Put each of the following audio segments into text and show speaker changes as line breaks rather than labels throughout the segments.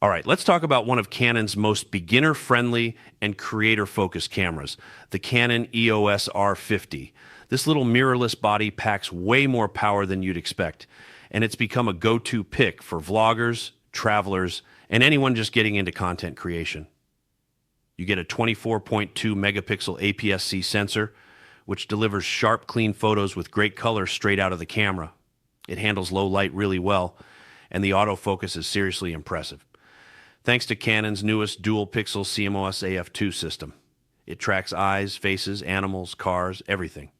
All right, let's talk about one of Canon's most beginner-friendly and creator-focused cameras, the Canon EOS R50. This little mirrorless body packs way more power than you'd expect, and it's become a go-to pick for vloggers, travelers, and anyone just getting into content creation. You get a 24.2 megapixel APS-C sensor, which delivers sharp, clean photos with great color straight out of the camera. It handles low light really well, and the autofocus is seriously impressive. Thanks to Canon's newest dual-pixel CMOS AF2 system. It tracks eyes, faces, animals, cars, everything.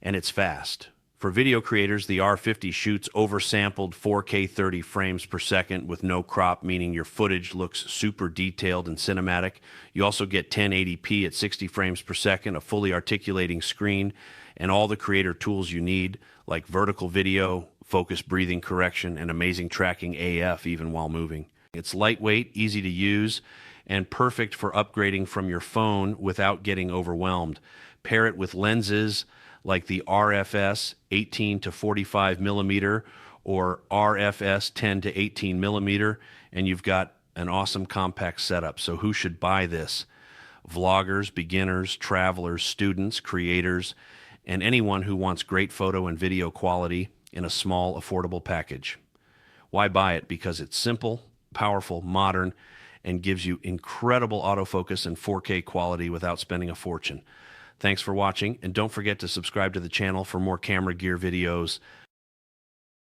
And it's fast. For video creators, the R50 shoots oversampled 4K 30 frames per second with no crop, meaning your footage looks super detailed and cinematic. You also get 1080p at 60 frames per second, a fully articulating screen, and all the creator tools you need, like vertical video, focus breathing correction, and amazing tracking AF even while moving. It's lightweight, easy to use, and perfect for upgrading from your phone without getting overwhelmed. Pair it with lenses like the RFS 18 to 45 millimeter or RFS 10 to 18 millimeter, and you've got an awesome compact setup. So who should buy this? Vloggers, beginners, travelers, students, creators, and anyone who wants great photo and video quality in a small, affordable package. Why buy it? Because it's simple, powerful, modern, and gives you incredible autofocus and 4K quality without spending a fortune. Thanks for watching, and don't forget to subscribe to the channel for more camera gear videos